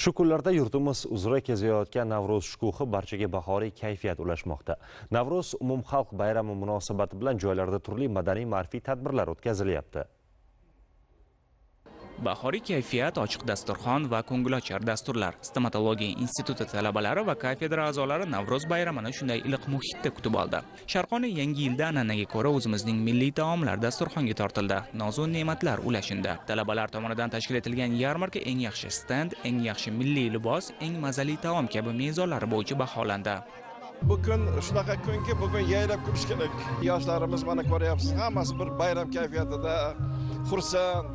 Shu kunlarda yurtimiz uzra kezayotgan Navro'z shukuhi barchaga bahoriy kayfiyat ulashmoqda. Navro'z umumxalq bayrami munosabati bilan joylarda turli madaniy ma'rifiy tadbirlar o'tkazilyapti. Bahoriy kayfiyat, ochiq dasturxon va ko'ngilochar dasturlar. Stomatologiya instituti talabalari va kafedra a'zolari Navro'z bayramini shunday iliq muhitda kutib oldi. Sharqona yangi yilda an'anaga ko'ra o'zimizning milliy taomlar dasturxonga tortildi. Nozu ne'matlar ulashindi. Talabalar tomonidan tashkil etilgan yarmarka eng yaxshi stend, eng yaxshi milliy libos, eng mazali taom kabi mezonlari bo'yicha baholandi. Bugun shunaqa kunki, bugun yayrab kulish kerak. Yoshlarimiz mana ko'ryapsiz, hammasi bir bayram kayfiyatida, xursand.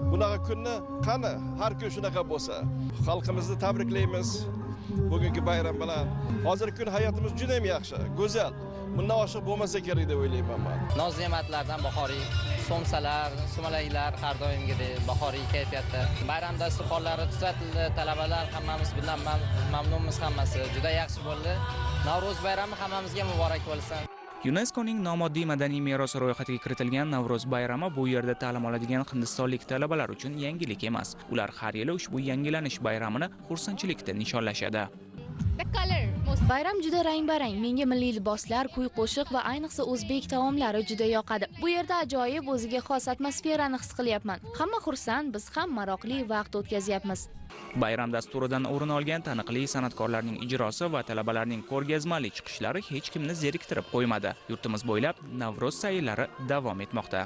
Bunaqa kunni qani har kun shunaqa bo'lsa, xalqimizni tabriklaymiz bugungi bayram bilan. Hozirgi kun hayotimiz juda ham yaxshi, go'zal. Bundan oshiq bo'lmasa kerak deb o'ylayman men. Noz-ne'matlardan bahoriy somsalar, sumalaklar har doimgidek bahoriy kayfiyatda. Bayram dasturxonlari tuzatildi, talabalar hammamiz bundan mamnunmiz hammasi. Juda yaxshi bo'ldi. Navro'z bayrami hammamizga muborak bo'lsin. UNESCOning nomoddiy madaniy merosi ro'yxatiga kiritilgan Navro'z bayrami bu yerda ta'lim oladigan hindistonlik talabalar uchun yangilik emas. Ular har yili ushbu yangilanish bayramini xursandchilikda nishonlashadi. Bayram juda rang-barang. Menga milliy liboslar, kuy-qo'shiq va ayniqsa o'zbek taomlari juda yoqadi. Bu yerda ajoyib o'ziga xos atmosferani his qilyapman. Hamma xursand, biz ham maroqli vaqt o'tkazyapmiz. Bayram dasturidan o'rin olgan taniqli san'atkorlarning ijrosi va talabalarning ko'rgazmali chiqishlari hech kimni zeriktirib qo'ymadi. Yurtimiz bo'ylab Navro'z saylari davom etmoqda.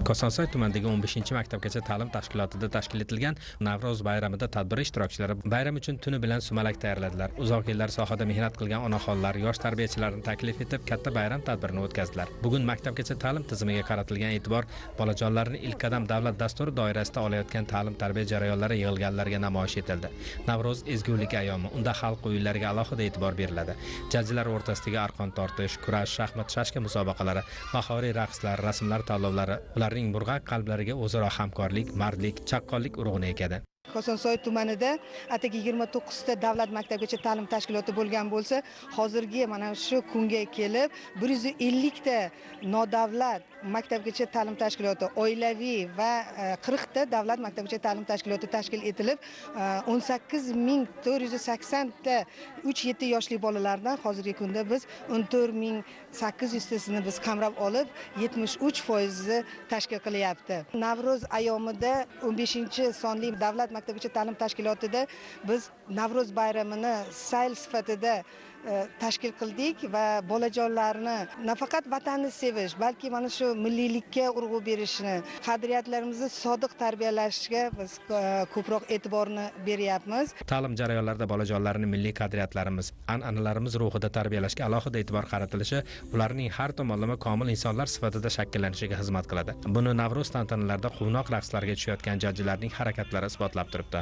Kosonsoy tumanidagi 15-maktabgacha ta'lim tashkilotida tashkil etilgan Navro'z bayramida tadbir ishtirokchilari bayram uchun tuni bilan sumalak tayyorladilar. Uzoq yillar sohada mehnat qilgan onaxonlar, yosh tarbiyachilarni taklif etib katta bayram tadbirini o'tkazdilar. Bugun maktabgacha ta'lim tizimiga qaratilgan e'tibor bolajonlarni ilk qadam davlat dasturi doirasida olayotgan ta'lim-tarbiya jarayonlari yig'ilganlarga namoyish etildi. Navro'z ezgulik ayyomi, unda xalq o'yinlariga alohida e'tibor beriladi. Jajjilar o'rtasidagi arqon tortish, kurash, shaxmat, shashka musobaqalari, bahoriy raqslar, rasmlar tanlovlari ularning burg'aq qalblariga o'zaro hamkorlik, mardlik, chaqqonlik urug'ini ekadi. Kosonsoy tumanida atigi 29 ta davlat maktabgacha ta'lim tashkiloti bo'lgan bo'lsa, hozirgi mana shu kunga kelib 150 ta nodavlat maktabgacha ta'lim tashkiloti, oilaviy va 40 ta davlat maktabgacha ta'lim tashkiloti tashkil etilib, 18480 ta 3-7 yoshli bolalardan hozirgi kunda biz 14800 tasini biz qamrab olib, 73% tashkil qilyapti. Navro'z ayyomida 15-sonli davlat maktabgacha ta'lim tashkilotida biz Navro'z bayramini sayl sifatida tashkil qildik va bolajonlarni nafaqat vatanni sevish, balki mana shu milliylikka urg'u berishni, qadriyatlarimizni sodiq tarbiyalashga biz ko'proq e'tiborni beryapmiz. Ta'lim jarayonlarida bolajonlarni milliy qadriyatlarimiz, an'analarimiz ruhida tarbiyalashga alohida e'tibor qaratilishi ularning har tomonlama komil insonlar sifatida shakllanishiga xizmat qiladi. Buni Navro'z tantanalarida quvnoq raqslarga tushayotgan jajjilarning harakatlari isbotlab turibdi.